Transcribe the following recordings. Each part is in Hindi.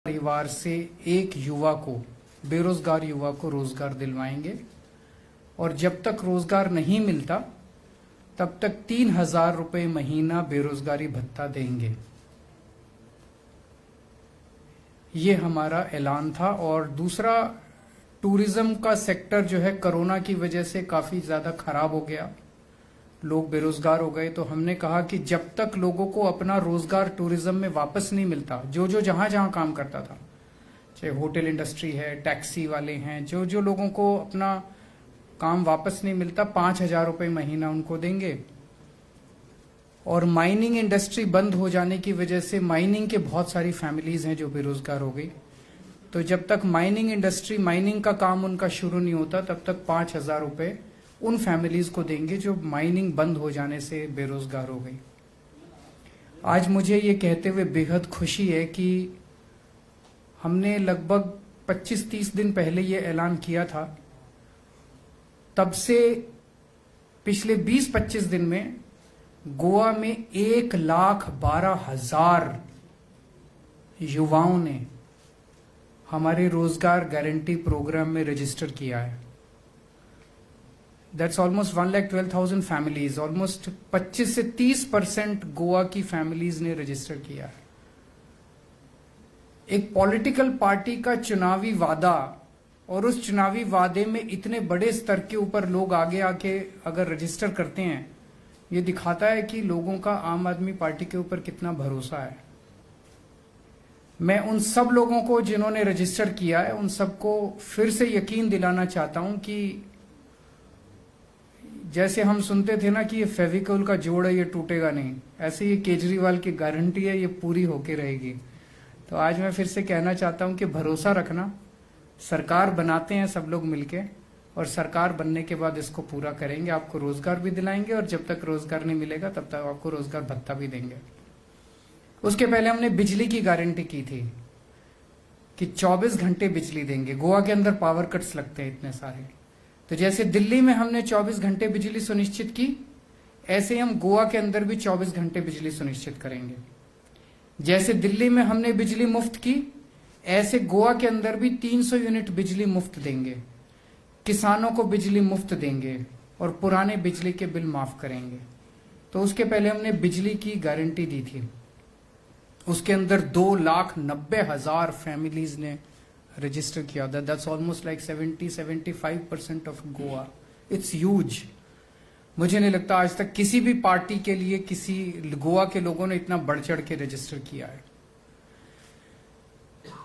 परिवार से एक युवा को, बेरोजगार युवा को रोजगार दिलवाएंगे और जब तक रोजगार नहीं मिलता तब तक 3,000 रुपए महीना बेरोजगारी भत्ता देंगे। ये हमारा ऐलान था। और दूसरा, टूरिज्म का सेक्टर जो है कोरोना की वजह से काफी ज्यादा खराब हो गया, लोग बेरोजगार हो गए। तो हमने कहा कि जब तक लोगों को अपना रोजगार टूरिज्म में वापस नहीं मिलता, जो जहां जहां काम करता था, चाहे होटल इंडस्ट्री है, टैक्सी वाले हैं, जो लोगों को अपना काम वापस नहीं मिलता, 5,000 रुपए महीना उनको देंगे। और माइनिंग इंडस्ट्री बंद हो जाने की वजह से माइनिंग के बहुत सारी फैमिलीज हैं जो बेरोजगार हो गई। तो जब तक माइनिंग का काम उनका शुरू नहीं होता तब तक 5,000 रुपए उन फैमिलीज को देंगे जो माइनिंग बंद हो जाने से बेरोजगार हो गई। आज मुझे ये कहते हुए बेहद खुशी है कि हमने लगभग 25-30 दिन पहले ये ऐलान किया था, तब से पिछले 20-25 दिन में गोवा में 1,12,000 युवाओं ने हमारे रोजगार गारंटी प्रोग्राम में रजिस्टर किया है। दैट्स ऑलमोस्ट 1,12,000 फैमिलीज, ऑलमोस्ट 25 से 30% गोवा की फैमिलीज ने रजिस्टर किया है। एक पॉलिटिकल पार्टी का चुनावी वादा, और उस चुनावी वादे में इतने बड़े स्तर के ऊपर लोग आगे आके अगर रजिस्टर करते हैं, ये दिखाता है कि लोगों का आम आदमी पार्टी के ऊपर कितना भरोसा है। मैं उन सब लोगों को जिन्होंने रजिस्टर किया है, उन सबको फिर से यकीन दिलाना चाहता हूं कि जैसे हम सुनते थे ना कि ये फेविकोल का जोड़ है, ये टूटेगा नहीं, ऐसे ये केजरीवाल की गारंटी है, ये पूरी होके रहेगी। तो आज मैं फिर से कहना चाहता हूं कि भरोसा रखना, सरकार बनाते हैं सब लोग मिलके, और सरकार बनने के बाद इसको पूरा करेंगे, आपको रोजगार भी दिलाएंगे, और जब तक रोजगार नहीं मिलेगा तब तक आपको रोजगार भत्ता भी देंगे। उसके पहले हमने बिजली की गारंटी की थी कि 24 घंटे बिजली देंगे। गोवा के अंदर पावर कट्स लगते हैं इतने सारे, तो जैसे दिल्ली में हमने 24 घंटे बिजली सुनिश्चित की, ऐसे हम गोवा के अंदर भी 24 घंटे बिजली सुनिश्चित करेंगे। जैसे दिल्ली में हमने बिजली मुफ्त की, ऐसे गोवा के अंदर भी 300 यूनिट बिजली मुफ्त देंगे, किसानों को बिजली मुफ्त देंगे और पुराने बिजली के बिल माफ करेंगे। तो उसके पहले हमने बिजली की गारंटी दी थी, उसके अंदर 2,90,000 फैमिलीज ने रजिस्टर किया। That's almost like 70-75% of Goa. It's huge. मुझे नहीं लगता आज तक किसी भी पार्टी के लिए किसी गोवा के लोगों ने इतना बढ़ चढ़ के रजिस्टर किया है।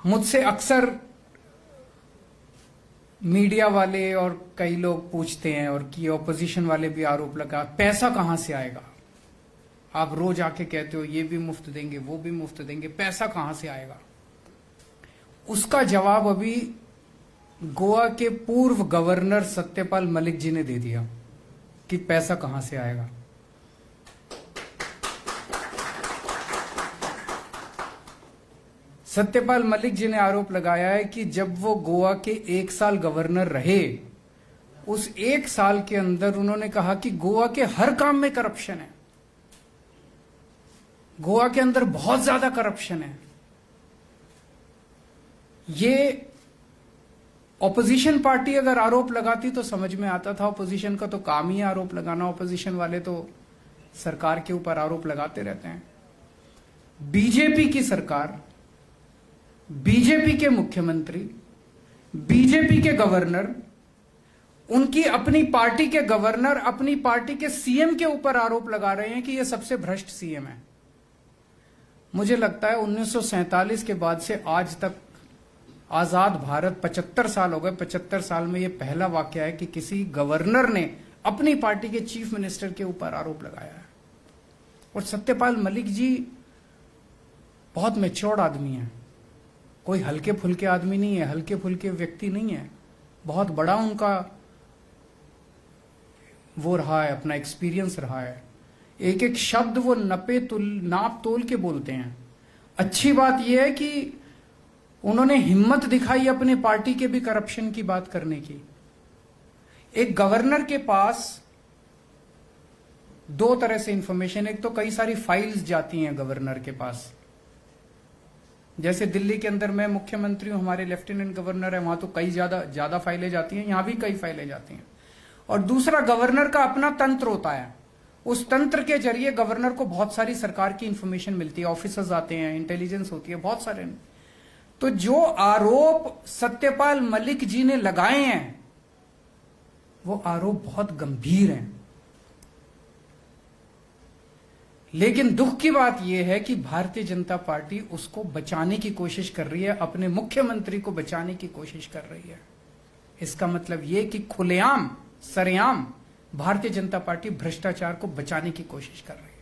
मुझसे अक्सर मीडिया वाले और कई लोग पूछते हैं, और कि ऑपोजिशन वाले भी आरोप लगा, पैसा कहां से आएगा? आप रोज आके कहते हो ये भी मुफ्त देंगे, वो भी मुफ्त देंगे, पैसा कहां से आएगा? उसका जवाब अभी गोवा के पूर्व गवर्नर सत्यपाल मलिक जी ने दे दिया कि पैसा कहां से आएगा। सत्यपाल मलिक जी ने आरोप लगाया है कि जब वो गोवा के 1 साल गवर्नर रहे, उस 1 साल के अंदर उन्होंने कहा कि गोवा के हर काम में करप्शन है, गोवा के अंदर बहुत ज्यादा करप्शन है। ये ऑपोजिशन पार्टी अगर आरोप लगाती तो समझ में आता था, ऑपोजिशन का तो काम ही आरोप लगाना, ऑपोजिशन वाले तो सरकार के ऊपर आरोप लगाते रहते हैं। बीजेपी की सरकार, बीजेपी के मुख्यमंत्री, बीजेपी के गवर्नर, उनकी अपनी पार्टी के गवर्नर अपनी पार्टी के सीएम के ऊपर आरोप लगा रहे हैं कि यह सबसे भ्रष्ट सीएम है। मुझे लगता है 1947 के बाद से आज तक आजाद भारत 75 साल हो गए, 75 साल में यह पहला वाकया है कि किसी गवर्नर ने अपनी पार्टी के चीफ मिनिस्टर के ऊपर आरोप लगाया है। और सत्यपाल मलिक जी बहुत मैच्योर्ड आदमी है, कोई हल्के फुल्के आदमी नहीं है, हल्के फुल्के व्यक्ति नहीं है। बहुत बड़ा उनका वो रहा है, अपना एक्सपीरियंस रहा है। एक एक शब्द वो नाप तोल के बोलते हैं। अच्छी बात यह है कि उन्होंने हिम्मत दिखाई अपनी पार्टी के भी करप्शन की बात करने की। एक गवर्नर के पास दो तरह से इंफॉर्मेशन, एक तो कई सारी फाइल्स जाती हैं गवर्नर के पास, जैसे दिल्ली के अंदर मैं मुख्यमंत्री हूं, हमारे लेफ्टिनेंट गवर्नर है, वहां तो कई ज्यादा फाइलें जाती हैं, यहां भी कई फाइलें जाती हैं। और दूसरा, गवर्नर का अपना तंत्र होता है, उस तंत्र के जरिए गवर्नर को बहुत सारी सरकार की इंफॉर्मेशन मिलती है, ऑफिसर्स आते हैं, इंटेलिजेंस होती है, बहुत सारे। तो जो आरोप सत्यपाल मलिक जी ने लगाए हैं वो आरोप बहुत गंभीर हैं। लेकिन दुख की बात यह है कि भारतीय जनता पार्टी उसको बचाने की कोशिश कर रही है, अपने मुख्यमंत्री को बचाने की कोशिश कर रही है। इसका मतलब यह कि खुलेआम सरेआम भारतीय जनता पार्टी भ्रष्टाचार को बचाने की कोशिश कर रही है।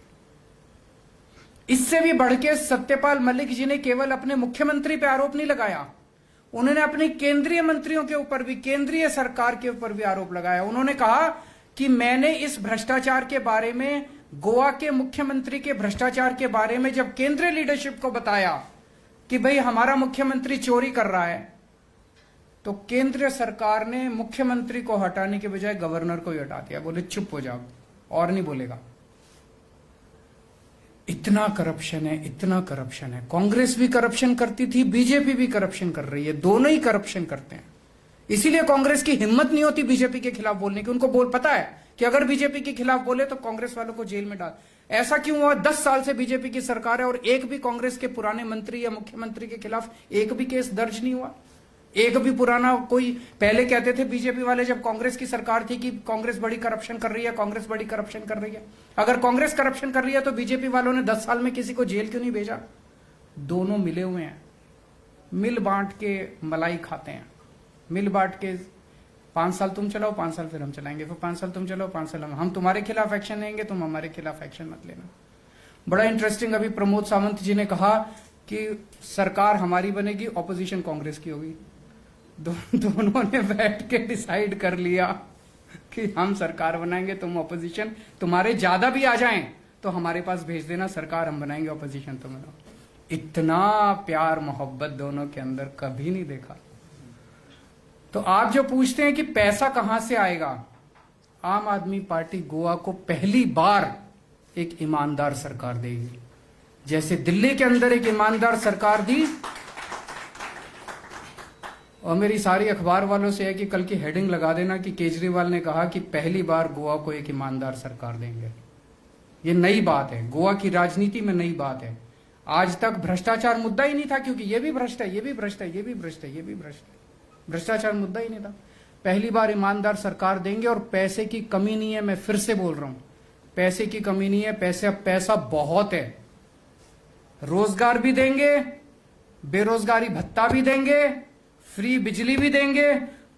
इससे भी बढ़ के सत्यपाल मलिक जी ने केवल अपने मुख्यमंत्री पे आरोप नहीं लगाया, उन्होंने अपने केंद्रीय मंत्रियों के ऊपर भी, केंद्रीय सरकार के ऊपर भी आरोप लगाया। उन्होंने कहा कि मैंने इस भ्रष्टाचार के बारे में, गोवा के मुख्यमंत्री के भ्रष्टाचार के बारे में जब केंद्रीय लीडरशिप को बताया कि भाई हमारा मुख्यमंत्री चोरी कर रहा है, तो केंद्रीय सरकार ने मुख्यमंत्री को हटाने के बजाय गवर्नर को ही हटा दिया, बोले चुप हो जाओ और नहीं बोलेगा। इतना करप्शन है, इतना करप्शन है। कांग्रेस भी करप्शन करती थी, बीजेपी भी करप्शन कर रही है, दोनों ही करप्शन करते हैं। इसीलिए कांग्रेस की हिम्मत नहीं होती बीजेपी के खिलाफ बोलने की। उनको पता है कि अगर बीजेपी के खिलाफ बोले तो कांग्रेस वालों को जेल में डाल। ऐसा क्यों हुआ? 10 साल से बीजेपी की सरकार है और एक भी कांग्रेस के पुराने मंत्री या मुख्यमंत्री के खिलाफ एक भी केस दर्ज नहीं हुआ। एक भी पुराना कोई, पहले कहते थे बीजेपी वाले जब कांग्रेस की सरकार थी कि कांग्रेस बड़ी करप्शन कर रही है, कांग्रेस बड़ी करप्शन कर रही है। अगर कांग्रेस करप्शन कर रही है तो बीजेपी वालों ने 10 साल में किसी को जेल क्यों नहीं भेजा? दोनों मिले हुए हैं, मिल बांट के मलाई खाते हैं, मिल बांट के 5 साल तुम चलाओ, 5 साल फिर हम चलाएंगे, फिर 5 साल तुम चलाओ, 5 साल हम तुम्हारे खिलाफ एक्शन लेंगे, तुम हमारे खिलाफ एक्शन मत लेना। बड़ा इंटरेस्टिंग, अभी प्रमोद सावंत जी ने कहा कि सरकार हमारी बनेगी, ऑपोजिशन कांग्रेस की होगी। दोनों ने बैठ के डिसाइड कर लिया कि हम सरकार बनाएंगे, तुम ऑपोजिशन, तुम्हारे ज्यादा भी आ जाएं तो हमारे पास भेज देना, सरकार हम बनाएंगे, ऑपोजिशन तुम बनाओ। इतना प्यार मोहब्बत दोनों के अंदर कभी नहीं देखा। तो आप जो पूछते हैं कि पैसा कहां से आएगा, आम आदमी पार्टी गोवा को पहली बार एक ईमानदार सरकार देगी। जैसे दिल्ली के अंदर एक ईमानदार सरकार दी, और मेरी सारी अखबार वालों से है कि कल की हेडिंग लगा देना कि केजरीवाल ने कहा कि पहली बार गोवा को एक ईमानदार सरकार देंगे। ये नई बात है, गोवा की राजनीति में नई बात है। आज तक भ्रष्टाचार मुद्दा ही नहीं था, क्योंकि ये भी भ्रष्ट है, ये भी भ्रष्ट है, ये भी भ्रष्ट है, ये भी भ्रष्ट है, भ्रष्टाचार मुद्दा ही नहीं था। पहली बार ईमानदार सरकार देंगे और पैसे की कमी नहीं है। मैं फिर से बोल रहा हूं, पैसे की कमी नहीं है, पैसा बहुत है। रोजगार भी देंगे, बेरोजगारी भत्ता भी देंगे, फ्री बिजली भी देंगे,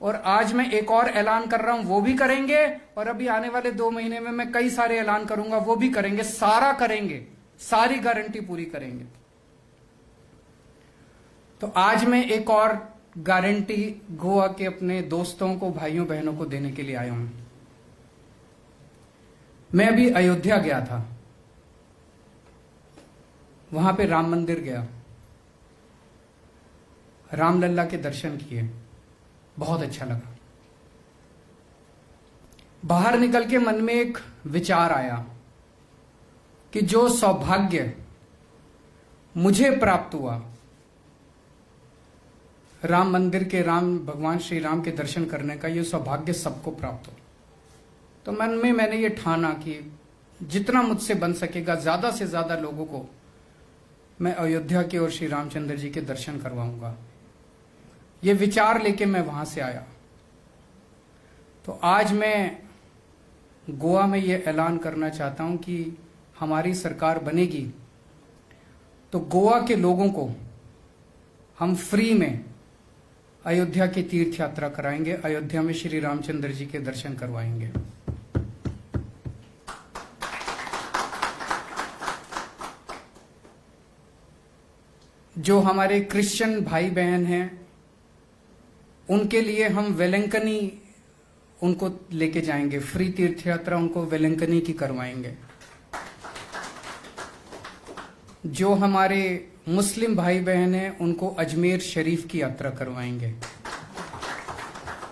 और आज मैं एक और ऐलान कर रहा हूं वो भी करेंगे, और अभी आने वाले 2 महीने में मैं कई सारे ऐलान करूंगा वो भी करेंगे, सारा करेंगे, सारी गारंटी पूरी करेंगे। तो आज मैं एक और गारंटी गोवा के अपने दोस्तों को, भाइयों बहनों को देने के लिए आया हूं। मैं अभी अयोध्या गया था, वहां पे राम मंदिर गया, रामलल्ला के दर्शन किए, बहुत अच्छा लगा। बाहर निकल के मन में एक विचार आया कि जो सौभाग्य मुझे प्राप्त हुआ राम मंदिर के, राम भगवान श्री राम के दर्शन करने का, ये सौभाग्य सबको प्राप्त हो। तो मन में मैंने ये ठाना कि जितना मुझसे बन सकेगा ज्यादा से ज्यादा लोगों को मैं अयोध्या के और श्री रामचंद्र जी के दर्शन करवाऊंगा। ये विचार लेके मैं वहां से आया। तो आज मैं गोवा में ये ऐलान करना चाहता हूं कि हमारी सरकार बनेगी तो गोवा के लोगों को हम फ्री में अयोध्या की तीर्थ यात्रा कराएंगे, अयोध्या में श्री रामचंद्र जी के दर्शन करवाएंगे। जो हमारे क्रिश्चियन भाई बहन हैं उनके लिए हम वेलंकनी उनको लेके जाएंगे, फ्री तीर्थ यात्रा उनको वेलंकनी की करवाएंगे। जो हमारे मुस्लिम भाई बहन हैं उनको अजमेर शरीफ की यात्रा करवाएंगे।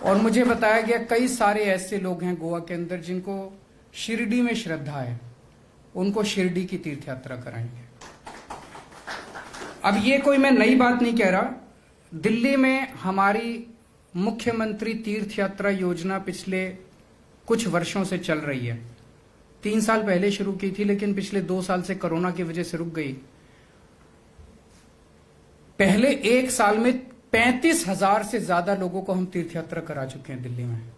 और मुझे बताया गया कई सारे ऐसे लोग हैं गोवा के अंदर जिनको शिरडी में श्रद्धा है, उनको शिरडी की तीर्थ यात्रा कराएंगे। अब ये कोई मैं नई बात नहीं कह रहा। दिल्ली में हमारी मुख्यमंत्री तीर्थ यात्रा योजना पिछले कुछ वर्षों से चल रही है। 3 साल पहले शुरू की थी, लेकिन पिछले 2 साल से कोरोना की वजह से रुक गई। पहले 1 साल में 35,000 से ज्यादा लोगों को हम तीर्थ यात्रा करा चुके हैं दिल्ली में।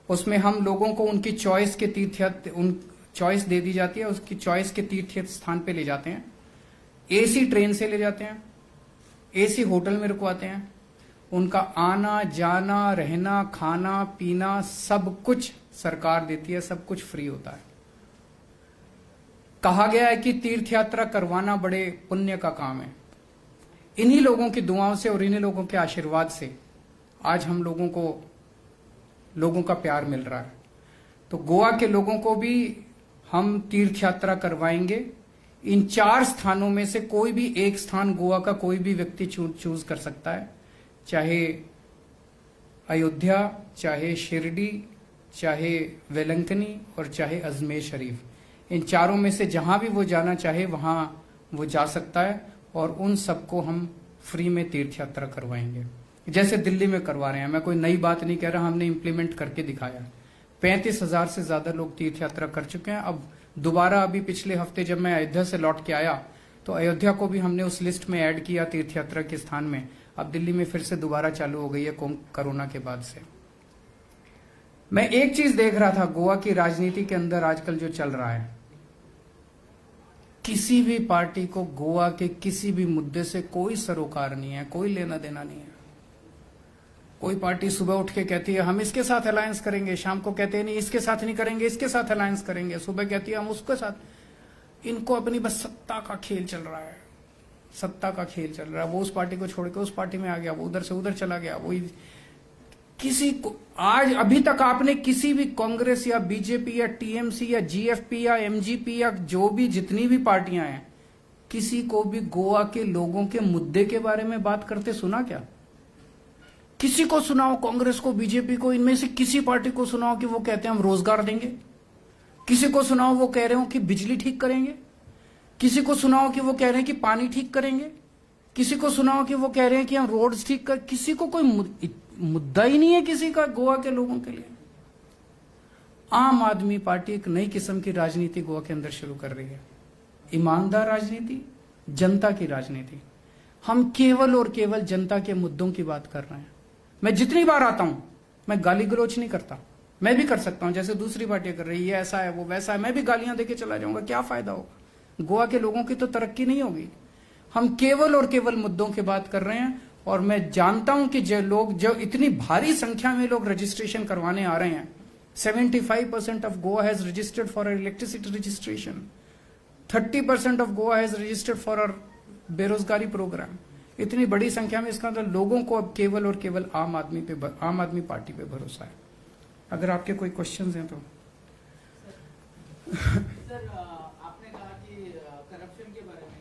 उसमें हम लोगों को उनकी चॉइस के चॉइस दे दी जाती है, उसकी चॉइस के तीर्थ स्थान पे ले जाते हैं। एसी ट्रेन से ले जाते हैं, एसी होटल में रुकवाते हैं। उनका आना जाना रहना खाना पीना सब कुछ सरकार देती है, सब कुछ फ्री होता है। कहा गया है कि तीर्थ यात्रा करवाना बड़े पुण्य का काम है। इन्हीं लोगों की दुआओं से और इन्हीं लोगों के आशीर्वाद से आज हम लोगों का प्यार मिल रहा है। तो गोवा के लोगों को भी हम तीर्थ यात्रा करवाएंगे। इन 4 स्थानों में से कोई भी एक स्थान गोवा का कोई भी व्यक्ति चूज कर सकता है, चाहे अयोध्या, चाहे शिरडी, चाहे वेलंकनी और चाहे अजमेर शरीफ। इन चारों में से जहां भी वो जाना चाहे वहां वो जा सकता है और उन सबको हम फ्री में तीर्थ यात्रा करवाएंगे, जैसे दिल्ली में करवा रहे हैं। मैं कोई नई बात नहीं कह रहा, हमने इंप्लीमेंट करके दिखाया। 35,000 से ज्यादा लोग तीर्थ यात्रा कर चुके हैं। अब दोबारा अभी पिछले हफ्ते जब मैं अयोध्या से लौट के आया तो अयोध्या को भी हमने उस लिस्ट में ऐड किया तीर्थ यात्रा के स्थान में। अब दिल्ली में फिर से दोबारा चालू हो गई है कोरोना के बाद से। मैं एक चीज देख रहा था गोवा की राजनीति के अंदर आजकल जो चल रहा है, किसी भी पार्टी को गोवा के किसी भी मुद्दे से कोई सरोकार नहीं है, कोई लेना देना नहीं है। कोई पार्टी सुबह उठ के कहती है हम इसके साथ अलायंस करेंगे, शाम को कहते हैं नहीं इसके साथ नहीं करेंगे, इसके साथ अलायंस करेंगे, सुबह कहती है हम उसके साथ। इनको अपनी बस सत्ता का खेल चल रहा है, सत्ता का खेल चल रहा है। वो उस पार्टी को छोड़ के उस पार्टी में आ गया, वो उधर से उधर चला गया। वो किसी को आज अभी तक आपने किसी भी कांग्रेस या बीजेपी या टीएमसी या जीएफपी या एमजीपी या जो भी जितनी भी पार्टियां हैं, किसी को भी गोवा के लोगों के मुद्दे के बारे में बात करते सुना क्या? किसी को सुनाओ, कांग्रेस को, बीजेपी को, इनमें से किसी पार्टी को सुनाओ कि वो कहते हैं हम रोजगार देंगे। किसी को सुनाओ वो कह रहे हो कि बिजली ठीक करेंगे। किसी को सुनाओ कि वो कह रहे हैं कि पानी ठीक करेंगे। किसी को सुनाओ कि वो कह रहे हैं कि हम रोड्स ठीक कर। किसी को कोई मुद्दा ही नहीं है किसी का गोवा के लोगों के लिए। आम आदमी पार्टी एक नई किस्म की राजनीति गोवा के अंदर शुरू कर रही है, ईमानदार राजनीति, जनता की राजनीति। हम केवल और केवल जनता के मुद्दों की बात कर रहे हैं। मैं जितनी बार आता हूं मैं गाली गलौच नहीं करता। मैं भी कर सकता हूं जैसे दूसरी पार्टियां कर रही है, ऐसा है वो वैसा है, मैं भी गालियां देके चला जाऊंगा, क्या फायदा होगा? गोवा के लोगों की तो तरक्की नहीं होगी। हम केवल और केवल मुद्दों की बात कर रहे हैं। और मैं जानता हूं कि जो इतनी भारी संख्या में लोग रजिस्ट्रेशन करवाने आ रहे हैं, 75% of Goa has registered for electricity registration, 30% of Goa has registered for our बेरोजगारी प्रोग्राम। इतनी बड़ी संख्या में इसका मतलब लोगों को अब केवल और केवल आम आदमी पार्टी पे भरोसा है। अगर आपके कोई क्वेश्चंस हैं तो। सर आपने कहा कि करप्शन के बारे में